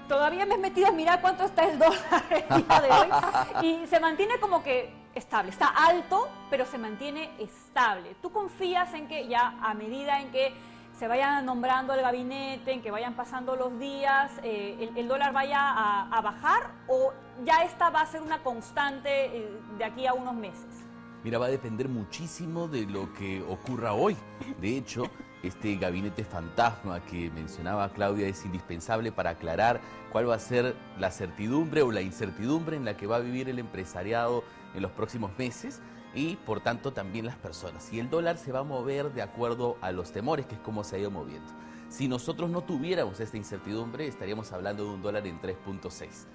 todavía me he metido a mirar cuánto está el dólar el día de hoy y se mantiene como que estable, está alto, pero se mantiene estable. ¿Tú confías en que ya a medida en que se vayan nombrando el gabinete, en que vayan pasando los días, el dólar vaya a bajar, o ya esta va a ser una constante de aquí a unos meses? Mira, va a depender muchísimo de lo que ocurra hoy. De hecho, este gabinete fantasma que mencionaba Claudia es indispensable para aclarar cuál va a ser la certidumbre o la incertidumbre en la que va a vivir el empresariado en los próximos meses y, por tanto, también las personas. Y el dólar se va a mover de acuerdo a los temores, que es como se ha ido moviendo. Si nosotros no tuviéramos esta incertidumbre, estaríamos hablando de un dólar en 3.6.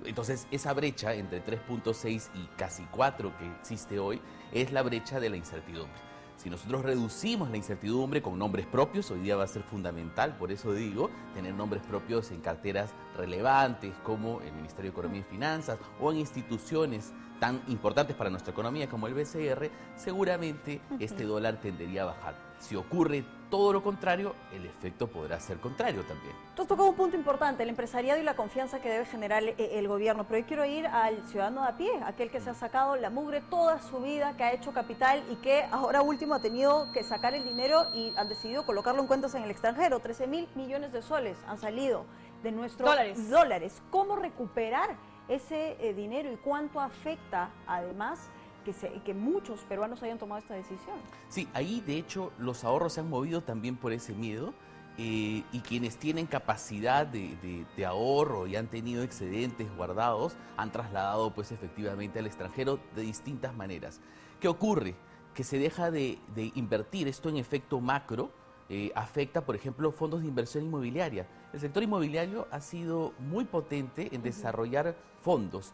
Entonces, esa brecha entre 3.6 y casi 4 que existe hoy es la brecha de la incertidumbre. Si nosotros reducimos la incertidumbre con nombres propios, hoy día va a ser fundamental, por eso digo, tener nombres propios en carteras relevantes como el Ministerio de Economía y Finanzas o en instituciones tan importantes para nuestra economía como el BCR, seguramente este dólar tendería a bajar. Si ocurre todo lo contrario, el efecto podrá ser contrario también. Tú has tocado un punto importante, el empresariado y la confianza que debe generar el gobierno, pero yo quiero ir al ciudadano de a pie, aquel que se ha sacado la mugre toda su vida, que ha hecho capital y que ahora último ha tenido que sacar el dinero y han decidido colocarlo en cuentas en el extranjero. 13.000 millones de soles han salido de nuestros dólares. ¿Cómo recuperar ese dinero y cuánto afecta además que muchos peruanos hayan tomado esta decisión? Sí, ahí de hecho los ahorros se han movido también por ese miedo y quienes tienen capacidad de ahorro y han tenido excedentes guardados han trasladado pues efectivamente al extranjero de distintas maneras. ¿Qué ocurre? Que se deja de invertir, esto en efecto macro afecta por ejemplo fondos de inversión inmobiliaria. El sector inmobiliario ha sido muy potente en desarrollar fondos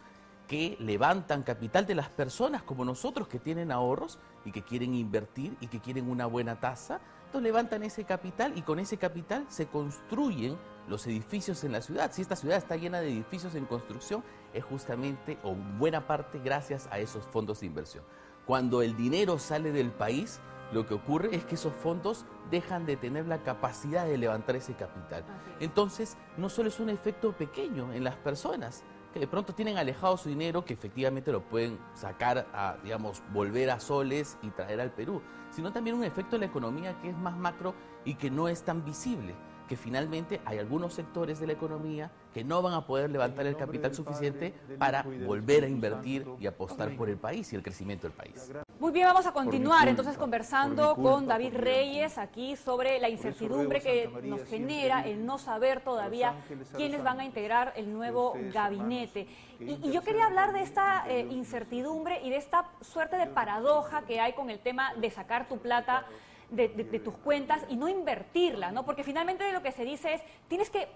que levantan capital de las personas como nosotros que tienen ahorros y que quieren invertir y que quieren una buena tasa. Entonces levantan ese capital y con ese capital se construyen los edificios en la ciudad. Si esta ciudad está llena de edificios en construcción, es justamente o buena parte gracias a esos fondos de inversión. Cuando el dinero sale del país, lo que ocurre es que esos fondos dejan de tener la capacidad de levantar ese capital. Entonces, no solo es un efecto pequeño en las personas, que de pronto tienen alejado su dinero, que efectivamente lo pueden sacar a, digamos, volver a soles y traer al Perú, sino también un efecto en la economía que es más macro y que no es tan visible, que finalmente hay algunos sectores de la economía que no van a poder levantar el capital suficiente para volver a invertir y apostar por el país y el crecimiento del país. Muy bien, vamos a continuar entonces conversando con David Reyes aquí sobre la incertidumbre que nos genera el no saber todavía quiénes van a integrar el nuevo gabinete. Y yo quería hablar de esta incertidumbre y de esta suerte de paradoja que hay con el tema de sacar tu plata de tus cuentas y no invertirla, ¿no? Porque finalmente de lo que se dice es, tienes que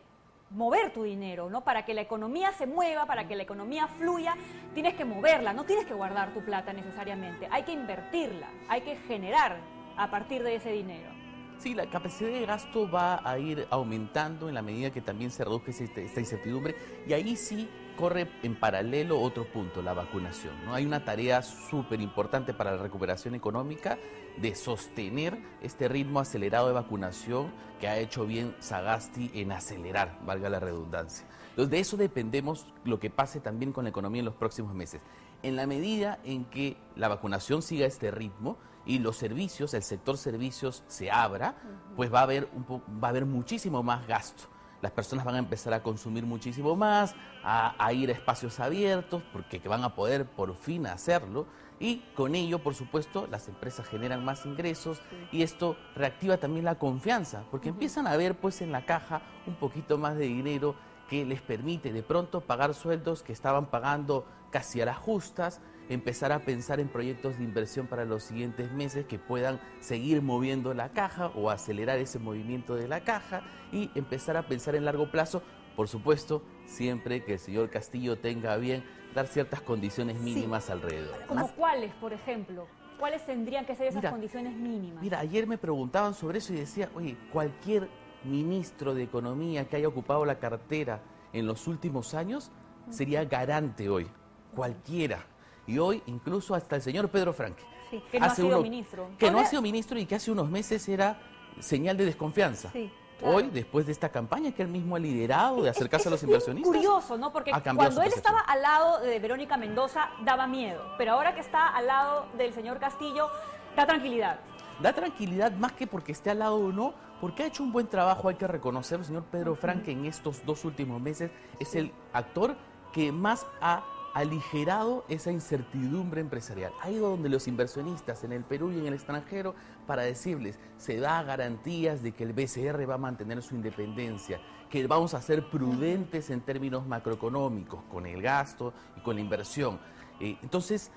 mover tu dinero, ¿no? Para que la economía se mueva, para que la economía fluya, tienes que moverla, no tienes que guardar tu plata necesariamente, hay que invertirla, hay que generar a partir de ese dinero. Sí, la capacidad de gasto va a ir aumentando en la medida que también se reduzca esta incertidumbre y ahí sí corre en paralelo otro punto, la vacunación, ¿no? Hay una tarea súper importante para la recuperación económica de sostener este ritmo acelerado de vacunación que ha hecho bien Sagasti en acelerar, valga la redundancia. Entonces de eso dependemos lo que pase también con la economía en los próximos meses. En la medida en que la vacunación siga este ritmo y los servicios, el sector servicios se abra, pues va a haber muchísimo más gasto. Las personas van a empezar a consumir muchísimo más, a ir a espacios abiertos, porque van a poder por fin hacerlo, y con ello, por supuesto, las empresas generan más ingresos y esto reactiva también la confianza, porque empiezan a ver pues en la caja un poquito más de dinero que les permite de pronto pagar sueldos que estaban pagando casi a las justas, empezar a pensar en proyectos de inversión para los siguientes meses que puedan seguir moviendo la caja o acelerar ese movimiento de la caja y empezar a pensar en largo plazo, por supuesto, siempre que el señor Castillo tenga a bien dar ciertas condiciones mínimas alrededor. ¿Como cuáles, por ejemplo? ¿Cuáles tendrían que ser esas condiciones mínimas? Mira, ayer me preguntaban sobre eso y decía, oye, cualquier ministro de Economía que haya ocupado la cartera en los últimos años sería garante hoy, cualquiera. Y hoy incluso hasta el señor Pedro Franque. Sí, que no ha sido ministro. Que no ha sido ministro y que hace unos meses era señal de desconfianza. Sí. Claro. Hoy, después de esta campaña que él mismo ha liderado de acercarse a los inversionistas. Es curioso, ¿no? Porque cuando él estaba al lado de Verónica Mendoza daba miedo, pero ahora que está al lado del señor Castillo da tranquilidad. Da tranquilidad más que porque esté al lado o no, porque ha hecho un buen trabajo, hay que reconocer, el señor Pedro Frank, que en estos 2 últimos meses es el actor que más ha aligerado esa incertidumbre empresarial. Ha ido donde los inversionistas en el Perú y en el extranjero para decirles, se da garantías de que el BCR va a mantener su independencia, que vamos a ser prudentes en términos macroeconómicos, con el gasto y con la inversión. Entonces,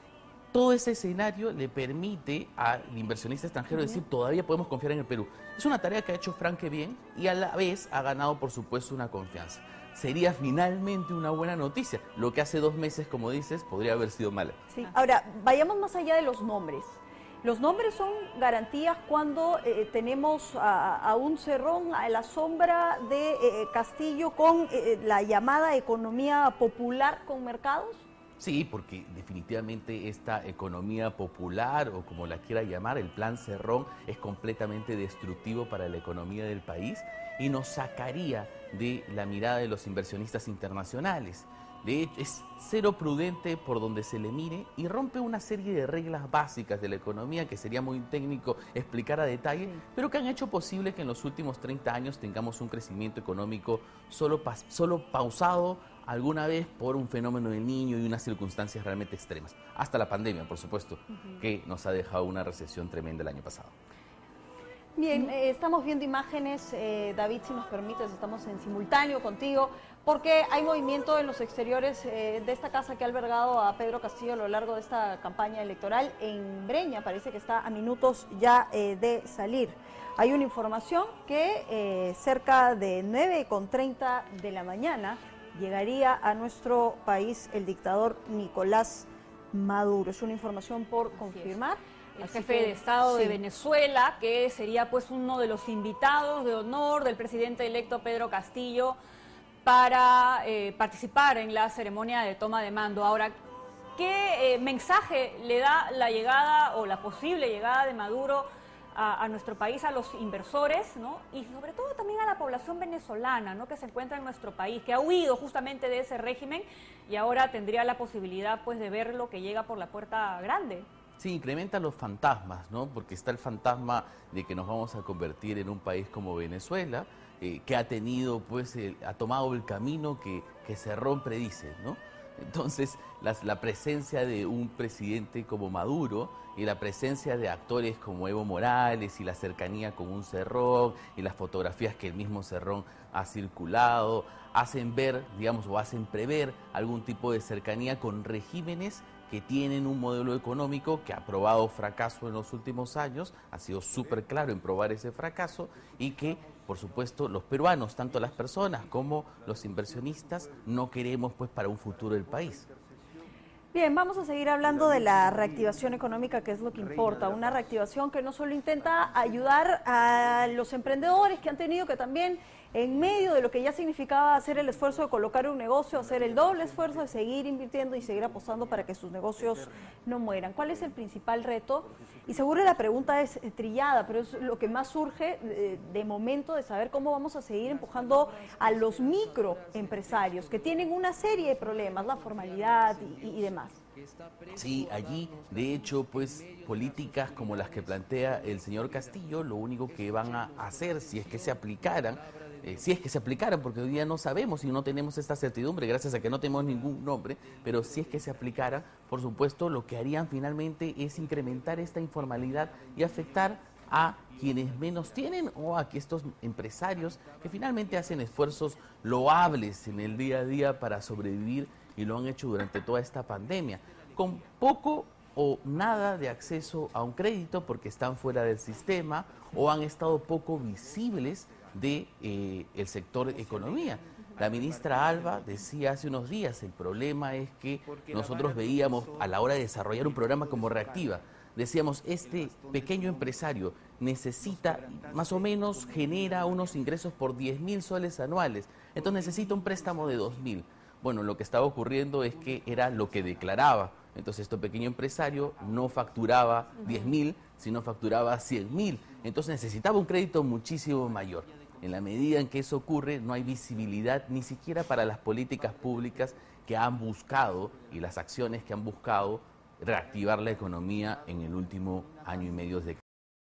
todo ese escenario le permite al inversionista extranjero decir, todavía podemos confiar en el Perú. Es una tarea que ha hecho Frank bien y a la vez ha ganado, por supuesto, una confianza. Sería finalmente una buena noticia. Lo que hace 2 meses, como dices, podría haber sido mala. Sí. Ahora, vayamos más allá de los nombres. Los nombres son garantías cuando tenemos a un Cerrón a la sombra de Castillo con la llamada economía popular con mercados. Sí, porque definitivamente esta economía popular, o como la quiera llamar, el plan Cerrón, es completamente destructivo para la economía del país y nos sacaría de la mirada de los inversionistas internacionales. De hecho, es cero prudente por donde se le mire y rompe una serie de reglas básicas de la economía que sería muy técnico explicar a detalle, pero que han hecho posible que en los últimos 30 años tengamos un crecimiento económico solo pausado alguna vez por un fenómeno del Niño y unas circunstancias realmente extremas. Hasta la pandemia, por supuesto, que nos ha dejado una recesión tremenda el año pasado. Bien, estamos viendo imágenes, David, si nos permites, estamos en simultáneo contigo, porque hay movimiento en los exteriores de esta casa que ha albergado a Pedro Castillo a lo largo de esta campaña electoral en Breña. Parece que está a minutos ya de salir. Hay una información que cerca de 9:30 de la mañana llegaría a nuestro país el dictador Nicolás Maduro. Es una información por confirmar. El jefe de Estado de Venezuela, que sería pues uno de los invitados de honor del presidente electo Pedro Castillo para participar en la ceremonia de toma de mando. Ahora, ¿qué mensaje le da la llegada o la posible llegada de Maduro a nuestro país, a los inversores, ¿no? Y sobre todo también a la población venezolana, ¿no?, que se encuentra en nuestro país, que ha huido justamente de ese régimen y ahora tendría la posibilidad pues de ver lo que llega por la puerta grande? Sí, incrementa los fantasmas, ¿no? Porque está el fantasma de que nos vamos a convertir en un país como Venezuela, que ha tenido, pues, ha tomado el camino que Cerrón predice, ¿no? Entonces, la presencia de un presidente como Maduro y la presencia de actores como Evo Morales y la cercanía con un Cerrón y las fotografías que el mismo Cerrón ha circulado, hacen ver, digamos, o hacen prever algún tipo de cercanía con regímenes que tienen un modelo económico que ha probado fracaso en los últimos años, ha sido súper claro en probar ese fracaso y que, por supuesto, los peruanos, tanto las personas como los inversionistas, no queremos pues para un futuro del país. Bien, vamos a seguir hablando de la reactivación económica, que es lo que importa. Una reactivación que no solo intenta ayudar a los emprendedores que han tenido que también, en medio de lo que ya significaba hacer el esfuerzo de colocar un negocio, hacer el doble esfuerzo de seguir invirtiendo y seguir apostando para que sus negocios no mueran. ¿Cuál es el principal reto? Y seguro la pregunta es trillada, pero es lo que más surge de momento, de saber cómo vamos a seguir empujando a los microempresarios que tienen una serie de problemas, la formalidad y demás. Sí, allí, de hecho, pues políticas como las que plantea el señor Castillo, lo único que van a hacer, si es que se aplicaran, porque hoy día no sabemos y no tenemos esta certidumbre, gracias a que no tenemos ningún nombre, pero si es que se aplicara, por supuesto, lo que harían finalmente es incrementar esta informalidad y afectar a quienes menos tienen o a que estos empresarios que finalmente hacen esfuerzos loables en el día a día para sobrevivir y lo han hecho durante toda esta pandemia, con poco o nada de acceso a un crédito porque están fuera del sistema o han estado poco visibles del sector economía. La ministra Alba decía hace unos días, el problema es que nosotros veíamos a la hora de desarrollar un programa como Reactiva, decíamos, este pequeño empresario necesita, más o menos genera unos ingresos por 10.000 soles anuales, entonces necesita un préstamo de 2.000. Bueno, lo que estaba ocurriendo es que era lo que declaraba. Entonces, este pequeño empresario no facturaba 10.000, sino facturaba 100.000. Entonces, necesitaba un crédito muchísimo mayor. En la medida en que eso ocurre, no hay visibilidad ni siquiera para las políticas públicas que han buscado y las acciones que han buscado reactivar la economía en el último año y medio de